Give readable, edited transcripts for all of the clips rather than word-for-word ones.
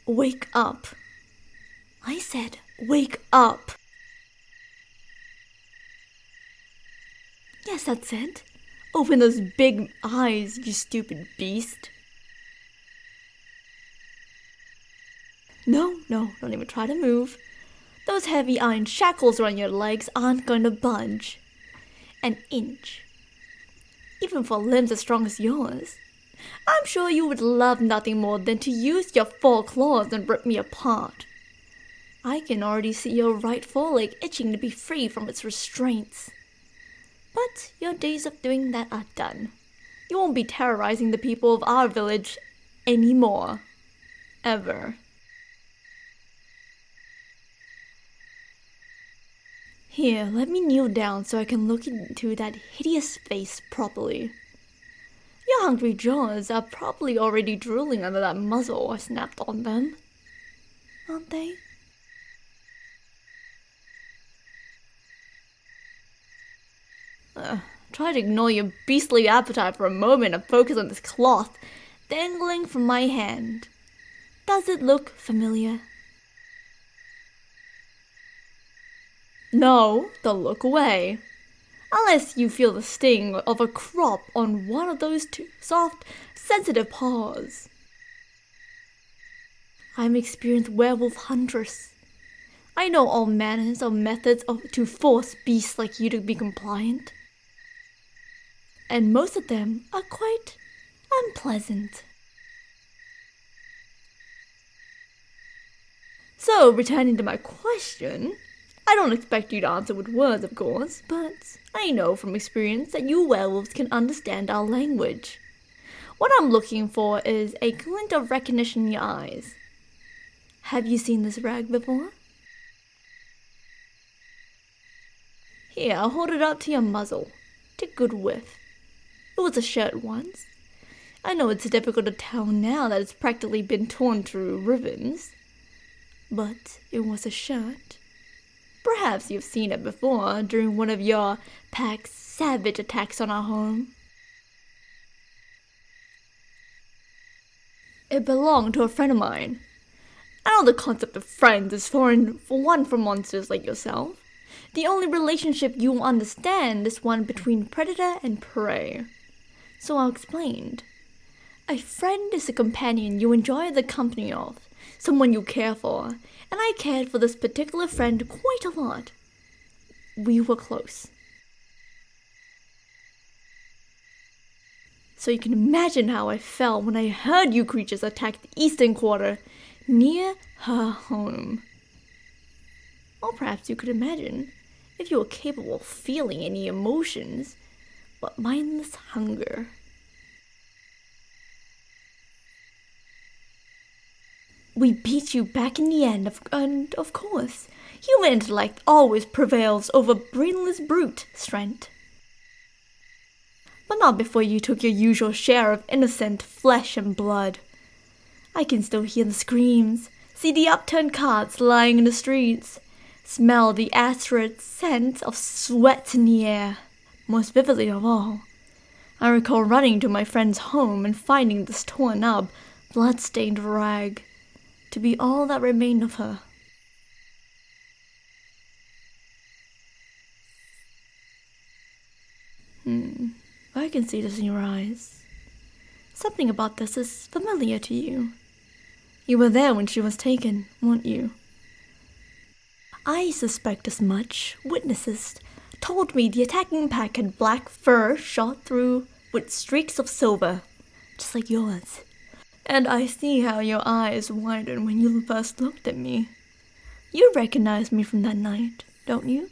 Wake up. I said, wake up. Yes, that's it. Open those big eyes, you stupid beast. No, don't even try to move. Those heavy iron shackles around your legs aren't going to budge. An inch. Even for limbs as strong as yours. I'm sure you would love nothing more than to use your 4 claws and rip me apart. I can already see your right foreleg itching to be free from its restraints. But your days of doing that are done. You won't be terrorizing the people of our village anymore. Ever. Here, let me kneel down so I can look into that hideous face properly. Your hungry jaws are probably already drooling under that muzzle I snapped on them. Aren't they? Try to ignore your beastly appetite for a moment and focus on this cloth dangling from my hand. Does it look familiar? No, then look away. Unless you feel the sting of a crop on one of those two soft, sensitive paws. I'm an experienced werewolf huntress. I know all manners of methods to force beasts like you to be compliant. And most of them are quite unpleasant. So, returning to my question, I don't expect you to answer with words, of course, but I know from experience that you werewolves can understand our language. What I'm looking for is a glint of recognition in your eyes. Have you seen this rag before? Here, I'll hold it up to your muzzle. Take a good whiff. It was a shirt once. I know it's difficult to tell now that it's practically been torn through ribbons. But it was a shirt. Perhaps you've seen it before during one of your pack's savage attacks on our home. It belonged to a friend of mine. I know the concept of friends is foreign for monsters like yourself. The only relationship you will understand is one between predator and prey. So I'll explain. A friend is a companion you enjoy the company of, someone you care for, and I cared for this particular friend quite a lot. We were close. So you can imagine how I felt when I heard you creatures attack the eastern quarter near her home. Or perhaps you could imagine if you were capable of feeling any emotions but mindless hunger. We beat you back in the end, and of course, human intellect always prevails over brainless brute strength. But not before you took your usual share of innocent flesh and blood. I can still hear the screams, see the upturned carts lying in the streets, smell the acrid scent of sweat in the air. Most vividly of all, I recall running to my friend's home and finding this torn up, blood-stained rag to be all that remained of her. I can see this in your eyes. Something about this is familiar to you. You were there when she was taken, weren't you? I suspect as much. Witnesses told me the attacking pack had black fur shot through with streaks of silver, just like yours. And I see how your eyes widened when you first looked at me. You recognize me from that night, don't you?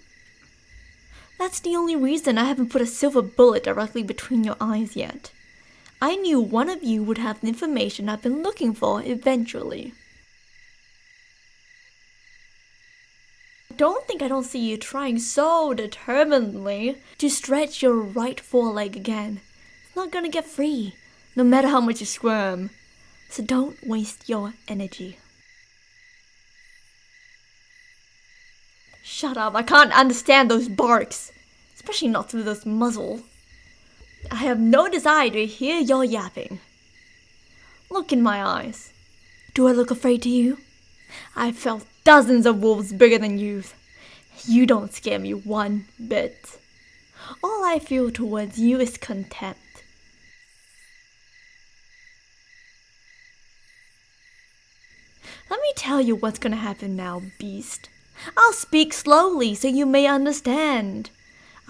That's the only reason I haven't put a silver bullet directly between your eyes yet. I knew one of you would have the information I've been looking for eventually. Don't think I don't see you trying so determinedly to stretch your right foreleg again. It's not gonna get free, no matter how much you squirm. So don't waste your energy. Shut up, I can't understand those barks, especially not through this muzzle. I have no desire to hear your yapping. Look in my eyes. Do I look afraid to you? I've felt dozens of wolves bigger than you. You don't scare me one bit. All I feel towards you is contempt. Let me tell you what's gonna happen now, beast. I'll speak slowly so you may understand.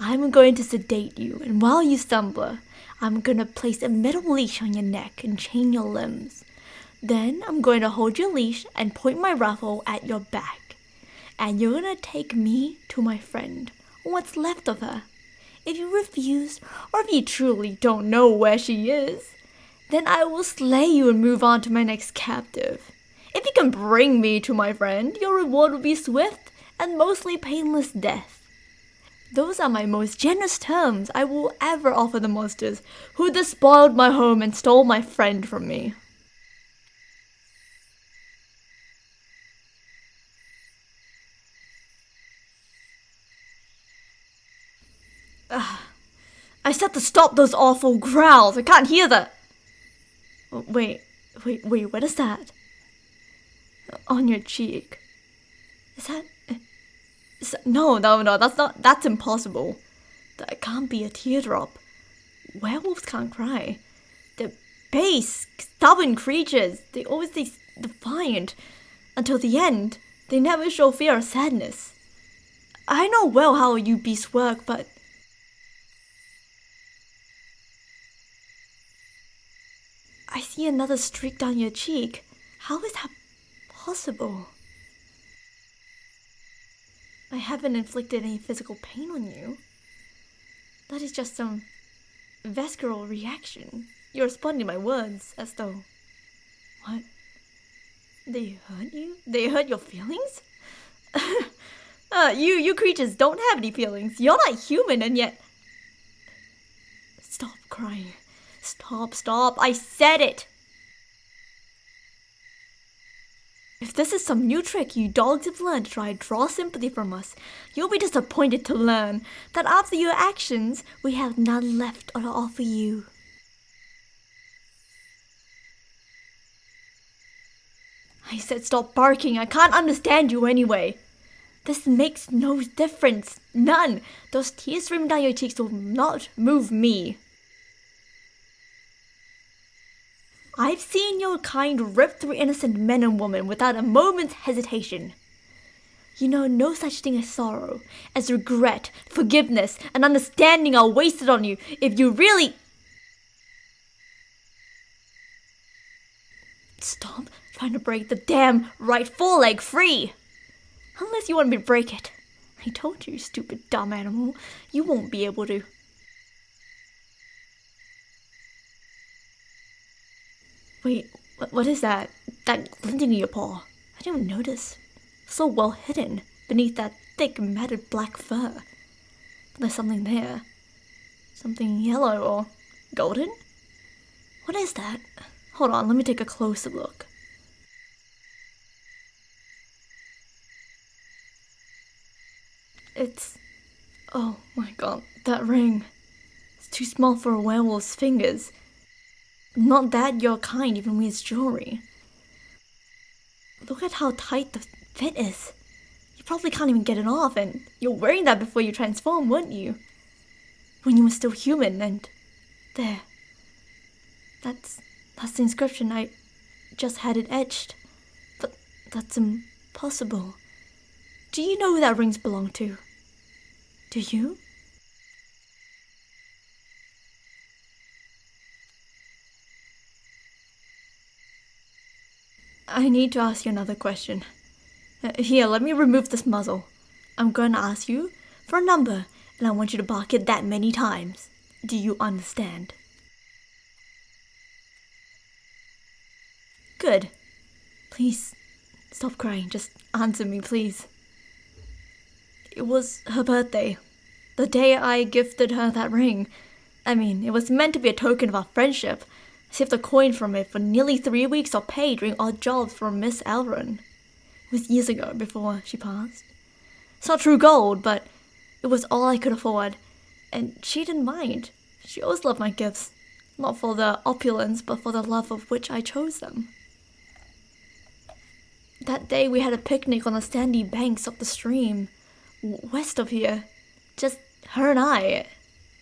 I'm going to sedate you, and while you stumble, I'm gonna place a metal leash on your neck and chain your limbs. Then I'm going to hold your leash and point my rifle at your back. And you're gonna take me to my friend, or what's left of her. If you refuse, or if you truly don't know where she is, then I will slay you and move on to my next captive. If you can bring me to my friend, your reward will be swift and mostly painless death. Those are my most generous terms I will ever offer the monsters who despoiled my home and stole my friend from me. I said to stop those awful growls. I can't hear that. Wait, what is that? On your cheek. Is that... No, that's impossible. That can't be a teardrop. Werewolves can't cry. They're base, stubborn creatures. They always stay defiant. Until the end, they never show fear or sadness. I know well how you beasts work, but... I see another streak down your cheek. How is that possible? I haven't inflicted any physical pain on you. That is just some visceral reaction. You're responding to my words as though... What? They hurt you? They hurt your feelings? You creatures don't have any feelings. You're not human, and yet... Stop crying. Stop. I said it! If this is some new trick you dogs have learned to try and draw sympathy from us, you'll be disappointed to learn that after your actions, we have none left to offer you. I said stop barking. I can't understand you anyway. This makes no difference. None. Those tears streaming down your cheeks will not move me. I've seen your kind rip through innocent men and women without a moment's hesitation. You know no such thing as sorrow, as regret, forgiveness, and understanding are wasted on you if you really... Stop trying to break the damn right foreleg free! Unless you want me to break it. I told you, stupid dumb animal, you won't be able to. Wait, what is that? That glinting in your paw? I didn't notice. So well hidden beneath that thick, matted black fur. But there's something there. Something yellow or golden? What is that? Hold on, let me take a closer look. It's... Oh my god, that ring. It's too small for a werewolf's fingers. Not that your kind even wears jewelry. Look at how tight the fit is. You probably can't even get it off, and you're wearing that before you transform, weren't you? When you were still human, and... There. That's the inscription. I just had it etched. But that's impossible. Do you know who that rings belong to? Do you? I need to ask you another question. Here, let me remove this muzzle. I'm going to ask you for a number, and I want you to bark it that many times. Do you understand? Good. Please, stop crying. Just answer me, please. It was her birthday. The day I gifted her that ring. I mean, it was meant to be a token of our friendship. I saved a coin from it for nearly 3 weeks of pay doing odd jobs for Miss Elrond. It was years ago, before she passed. It's not true gold, but it was all I could afford. And she didn't mind. She always loved my gifts. Not for the opulence, but for the love of which I chose them. That day we had a picnic on the sandy banks of the stream, west of here. Just her and I.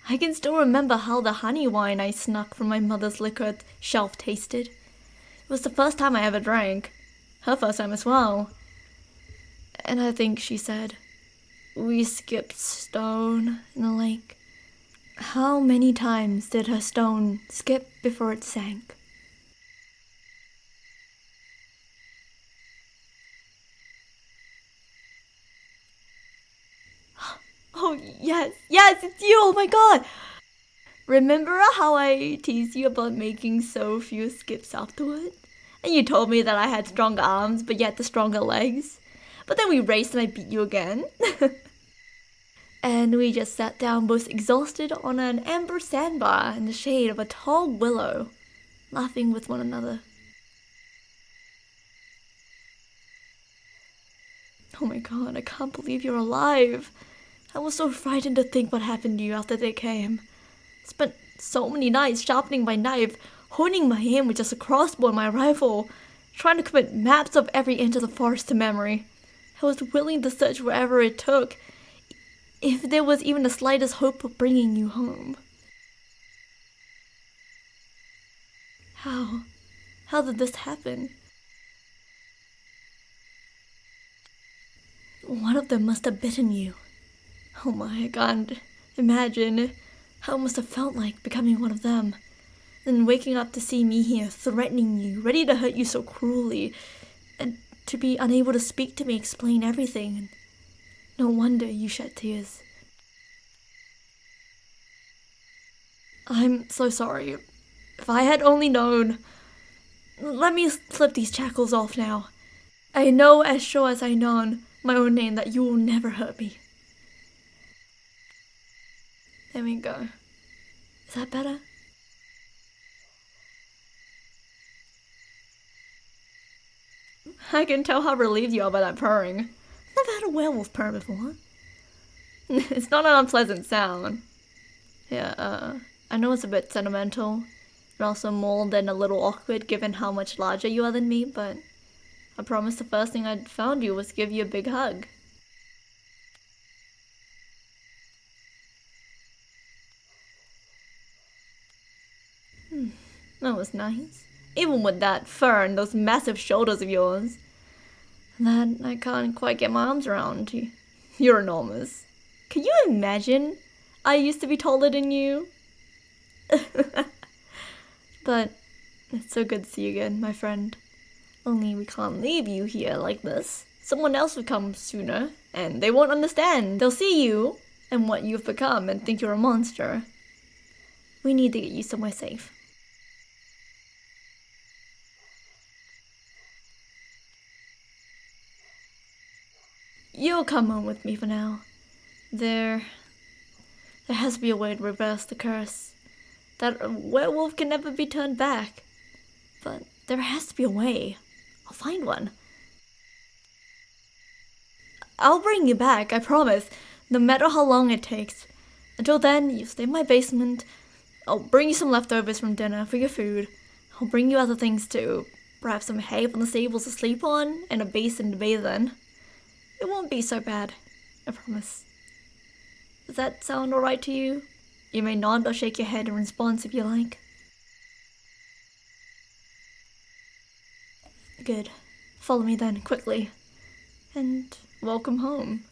I can still remember how the honey wine I snuck from my mother's liquor shelf tasted. It was the first time I ever drank. Her first time as well. And I think she said, "We skipped stone in the lake." How many times did her stone skip before it sank? Oh, yes, it's you, oh my god! Remember how I teased you about making so few skips afterward? And you told me that I had stronger arms, but yet the stronger legs? But then we raced and I beat you again. And we just sat down both exhausted on an amber sandbar in the shade of a tall willow, laughing with one another. Oh my god, I can't believe you're alive. I was so frightened to think what happened to you after they came. Spent so many nights sharpening my knife, honing my aim with just a crossbow and my rifle, trying to commit maps of every inch of the forest to memory. I was willing to search wherever it took, if there was even the slightest hope of bringing you home. How did this happen? One of them must have bitten you. Oh my god, imagine how it must have felt like becoming one of them. Then waking up to see me here, threatening you, ready to hurt you so cruelly, and to be unable to speak to me, explain everything. No wonder you shed tears. I'm so sorry. If I had only known. Let me slip these shackles off now. I know as sure as I know my own name that you will never hurt me. There we go. Is that better? I can tell how relieved you are by that purring. Never had a werewolf purr before. It's not an unpleasant sound. Yeah, I know it's a bit sentimental, and also more than a little awkward given how much larger you are than me, but I promised the first thing I'd found you was give you a big hug. That was nice. Even with that fur and those massive shoulders of yours. That I can't quite get my arms around. You're enormous. Can you imagine? I used to be taller than you. But it's so good to see you again, my friend. Only we can't leave you here like this. Someone else will come sooner, and they won't understand. They'll see you and what you've become and think you're a monster. We need to get you somewhere safe. You'll come home with me for now. There has to be a way to reverse the curse. That werewolf can never be turned back. But there has to be a way. I'll find one. I'll bring you back, I promise, no matter how long it takes. Until then, you stay in my basement. I'll bring you some leftovers from dinner for your food. I'll bring you other things too. Perhaps some hay from the stables to sleep on, and a basin to bathe in. It won't be so bad, I promise. Does that sound alright to you? You may nod or shake your head in response if you like. Good. Follow me then, quickly. And welcome home.